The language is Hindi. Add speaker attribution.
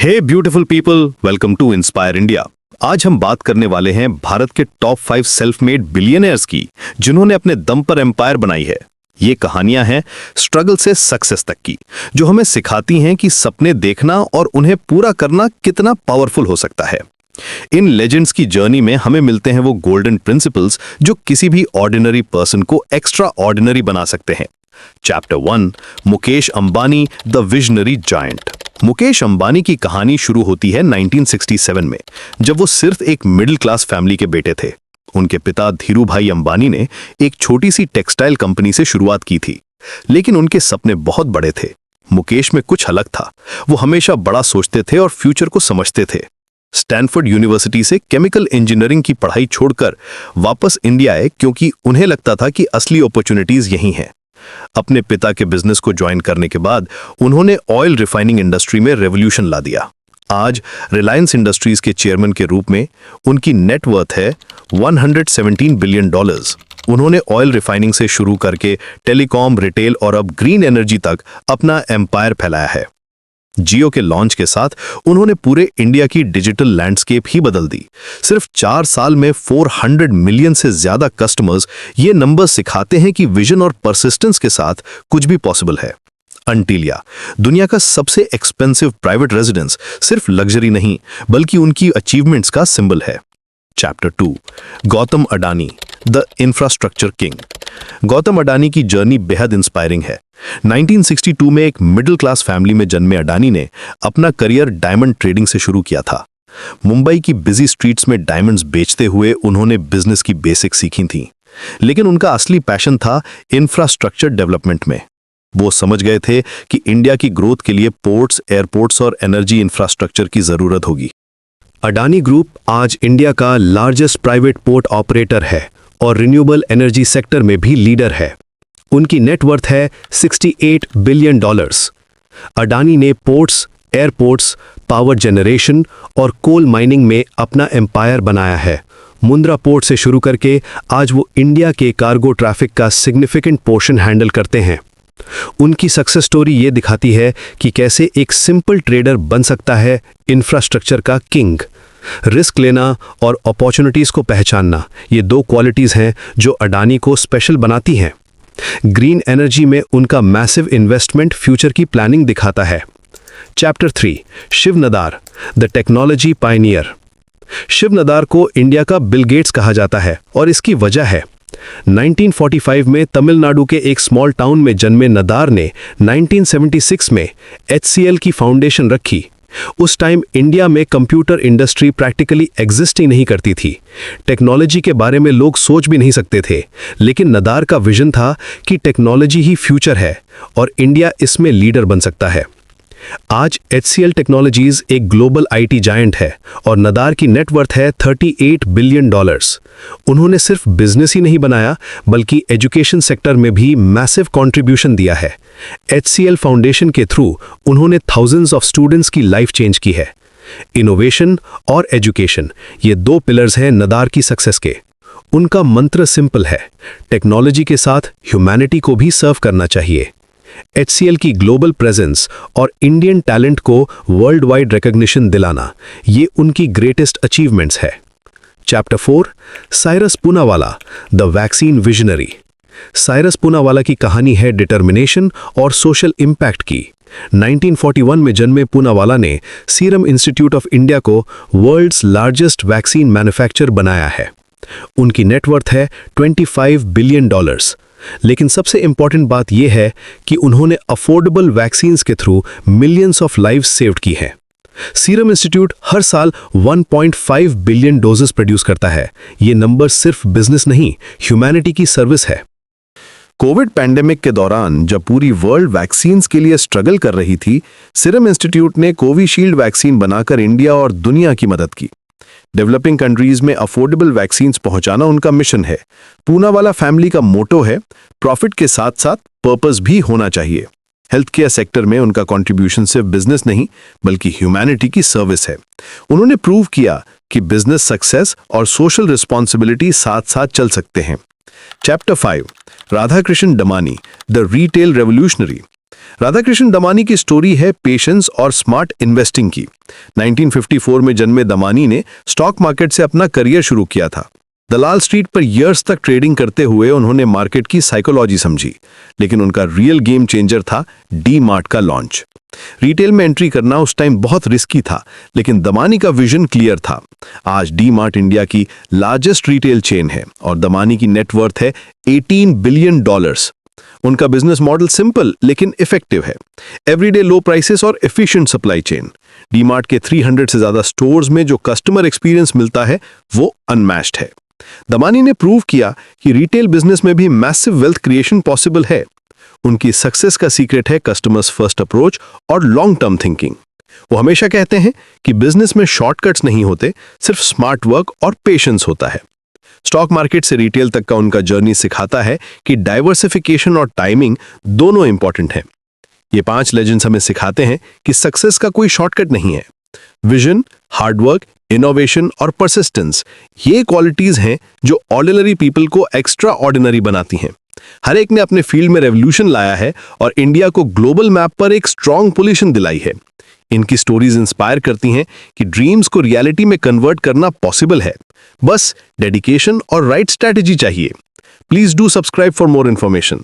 Speaker 1: Hey beautiful people, welcome to inspire India. आज हम बात करने वाले हैं भारत के टॉप 5 सेल्फ मेड बिलियनियर्स की, जिन्होंने अपने दम पर एम्पायर बनाई है। ये कहानियां हैं स्ट्रगल से सक्सेस तक की, जो हमें सिखाती हैं कि सपने देखना और उन्हें पूरा करना कितना पावरफुल हो सकता है। इन लेजेंड्स की जर्नी में हमें मिलते हैं वो गोल्डन प्रिंसिपल्स जो किसी भी ऑर्डिनरी पर्सन को एक्स्ट्रा ऑर्डिनरी बना सकते हैं। Chapter 1, Mukesh Ambani the visionary giant. Mukesh Ambani की कहानी शुरू होती है 1967 में, जब वो सिर्फ एक मिडिल क्लास फैमिली के बेटे थे। उनके पिता धीरू भाई अंबानी ने एक छोटी सी टेक्सटाइल कंपनी से शुरुआत की थी, लेकिन उनके सपने बहुत बड़े थे। मुकेश में कुछ अलग था। वो हमेशा बड़ा सोचते थे और फ्यूचर को समझते थे। स्टैनफोर्ड यूनिवर्सिटी से केमिकल इंजीनियरिंग की पढ़ाई छोड़कर वापस इंडिया आए, क्योंकि उन्हें लगता था कि असली अपॉर्चुनिटीज यहीं हैं। अपने पिता के बिजनेस को ज्वाइन करने के बाद उन्होंने ऑयल रिफाइनिंग इंडस्ट्री में रेवोल्यूशन ला दिया। आज रिलायंस इंडस्ट्रीज के चेयरमैन के रूप में उनकी नेट वर्थ है $117 बिलियन। उन्होंने ऑयल रिफाइनिंग से शुरू करके टेलीकॉम, रिटेल और अब ग्रीन एनर्जी तक अपना एम्पायर फैलाया है। जियो के लॉन्च के साथ उन्होंने पूरे इंडिया की डिजिटल लैंडस्केप ही बदल दी। सिर्फ 4 साल में 400 मिलियन से ज्यादा कस्टमर्स, ये नंबर सिखाते हैं कि विजन और परसिस्टेंस के साथ कुछ भी पॉसिबल है। अंटिलिया, दुनिया का सबसे एक्सपेंसिव प्राइवेट रेजिडेंस, सिर्फ लग्जरी नहीं बल्कि उनकी अचीवमेंट्स का सिंबल है। Chapter 2, Gautam Adani the infrastructure king. Gautam Adani की जर्नी बेहद इंस्पायरिंग है। 1962 में एक मिडिल क्लास फैमिली में जन्मे अडानी ने अपना करियर डायमंड ट्रेडिंग से शुरू किया था। मुंबई की बिजी स्ट्रीट्स में डायमंड्स बेचते हुए उन्होंने बिजनेस की बेसिक सीखी थी, लेकिन उनका असली पैशन था इंफ्रास्ट्रक्चर डेवलपमेंट में। वो समझ गए थे कि इंडिया की ग्रोथ के लिए पोर्ट्स, एयरपोर्ट्स और एनर्जी इंफ्रास्ट्रक्चर की जरूरत होगी। अडानी ग्रुप आज इंडिया का लार्जेस्ट प्राइवेट पोर्ट ऑपरेटर है और रिन्यूएबल एनर्जी सेक्टर में भी लीडर है। उनकी नेटवर्थ है $68 बिलियन। अडानी ने पोर्ट्स, एयरपोर्ट्स, पावर जनरेशन और कोल माइनिंग में अपना एम्पायर बनाया है। मुंद्रा पोर्ट से शुरू करके आज वो इंडिया के कार्गो ट्रैफिक का सिग्निफिकेंट पोर्शन हैंडल करते हैं। उनकी सक्सेस स्टोरी ये दिखाती है कि कैसे एक सिंपल ट्रेडर बन सकता है इंफ्रास्ट्रक्चर का किंग। रिस्क लेना और अपॉर्चुनिटीज को पहचानना, ये 2 क्वालिटीज हैं जो अडानी को स्पेशल बनाती हैं। ग्रीन एनर्जी में उनका मैसिव इन्वेस्टमेंट फ्यूचर की प्लानिंग दिखाता है। Chapter 3, Shiv Nadar the technology pioneer. Shiv Nadar को इंडिया का बिल गेट्स कहा जाता है और इसकी वजह है 1945 में तमिलनाडु के एक स्मॉल टाउन में जन्मे नदार ने 1976 में HCL की फाउंडेशन रखी। उस टाइम इंडिया में कंप्यूटर इंडस्ट्री प्रैक्टिकली एग्जिस्ट ही नहीं करती थी। टेक्नोलॉजी के बारे में लोग सोच भी नहीं सकते थे, लेकिन नदार का विजन था कि टेक्नोलॉजी ही फ्यूचर है और इंडिया इसमें लीडर बन सकता है। आज HCL टेक्नोलॉजीज एक ग्लोबल IT जायंट है और नदार की नेटवर्थ है $38 बिलियन। उन्होंने सिर्फ बिजनेस ही नहीं बनाया बल्कि एजुकेशन सेक्टर में भी मैसिव कंट्रीब्यूशन दिया है। HCL फाउंडेशन के थ्रू उन्होंने थाउजेंड्स ऑफ स्टूडेंट्स की लाइफ चेंज की है। इनोवेशन और एजुकेशन, ये 2 पिलर्स हैं नदार की सक्सेस के। उनका मंत्र सिंपल है, टेक्नोलॉजी के साथ ह्यूमैनिटी को भी सर्व करना चाहिए। HCL की ग्लोबल प्रेजेंस और इंडियन टैलेंट को वर्ल्ड वाइड रिकॉग्निशन दिलाना, ये उनकी ग्रेटेस्ट अचीवमेंट्स है। Chapter 4, Cyrus Poonawalla the vaccine visionary. Cyrus Poonawalla की कहानी है डिटर्मिनेशन और सोशल इम्पैक्ट की। 1941 में जन्मे पूनावाला ने सीरम इंस्टीट्यूट ऑफ इंडिया को वर्ल्ड्स लार्जेस्ट वैक्सीन मैन्युफैक्चर बनाया है। उनकी नेटवर्थ है $25 बिलियन। लेकिन सबसे इंपॉर्टेंट बात यह है कि उन्होंने अफोर्डेबल वैक्सीन्स के through millions of lives saved की हैं। सीरम इंस्टीट्यूट हर साल 1.5 बिलियन डोजेस प्रोड्यूस करता है। ये नंबर सिर्फ बिजनेस नहीं, ह्यूमैनिटी की सर्विस है। कोविड पैंडेमिक के दौरान जब पूरी वर्ल्ड वैक्सीन्स के लिए स्ट्रगल कर रही थी, सीरम इंस्टीट्यूट ने कोविशील्ड वैक्सीन बनाकर इंडिया और दुनिया की मदद की। डेवलपिंग कंट्रीज में अफोर्डेबल वैक्सीन्स पहुंचाना उनका मिशन है। पूनावाला फैमिली का मोटो है, प्रॉफिट के साथ साथ पर्पस भी होना चाहिए। हेल्थ केयर सेक्टर में उनका कंट्रीब्यूशन सिर्फ बिजनेस नहीं बल्कि ह्यूमैनिटी की सर्विस है। उन्होंने प्रूव किया कि बिजनेस सक्सेस और सोशल रिस्पॉन्सिबिलिटी साथ साथ चल सकते हैं। Chapter 5, Radhakrishna Damani the retail revolutionary. Radhakrishna Damani की स्टोरी है पेशेंस और स्मार्ट इन्वेस्टिंग की। 1954 में जन्मे दमानी ने स्टॉक मार्केट से अपना करियर शुरू किया था। दलाल स्ट्रीट पर ईयर्स तक ट्रेडिंग करते हुए उन्होंने मार्केट की साइकोलॉजी समझी, लेकिन उनका रियल गेम चेंजर था डी मार्ट का लॉन्च। रिटेल में एंट्री करना उस टाइम बहुत रिस्की था, लेकिन दमानी का विजन क्लियर था। आज डी मार्ट इंडिया की लार्जेस्ट रिटेल चेन है और दमानी की नेटवर्थ है $18 बिलियन। उनका बिजनेस मॉडल सिंपल लेकिन इफेक्टिव है। एवरीडे लो प्राइसेस और efficient supply chain. D mart के 300 से ज्यादा स्टोर्स में जो कस्टमर एक्सपीरियंस मिलता है वो अनमैच्ड है। दमानी ने प्रूव किया कि रिटेल बिजनेस में भी मैसिव वेल्थ क्रिएशन पॉसिबल है। उनकी सक्सेस का सीक्रेट है कस्टमर्स फर्स्ट अप्रोच और लॉन्ग टर्म थिंकिंग। वो हमेशा कहते हैं कि बिजनेस में शॉर्टकट्स नहीं होते, सिर्फ स्मार्ट वर्क और पेशेंस होता है। स्टॉक मार्केट से रिटेल तक का उनका जर्नी सिखाता है कि डाइवर्सिफिकेशन और टाइमिंग दोनों इंपॉर्टेंट हैं। ये 5 लेजेंड्स हमें सिखाते हैं कि सक्सेस का कोई शॉर्टकट नहीं है। विजन, हार्डवर्क, इनोवेशन और परसिस्टेंस, ये क्वालिटीज हैं जो ऑर्डिनरी पीपल को एक्स्ट्रा ऑर्डिनरी बनाती हैं। हर एक ने अपने फील्ड में रेवोल्यूशन लाया है और इंडिया को ग्लोबल मैप पर एक स्ट्रॉन्ग पोजीशन दिलाई है। इनकी स्टोरीज इंस्पायर करती हैं कि ड्रीम्स को रियलिटी में कन्वर्ट करना पॉसिबल है, बस डेडिकेशन और राइट स्ट्रैटेजी चाहिए। Please do subscribe for more information.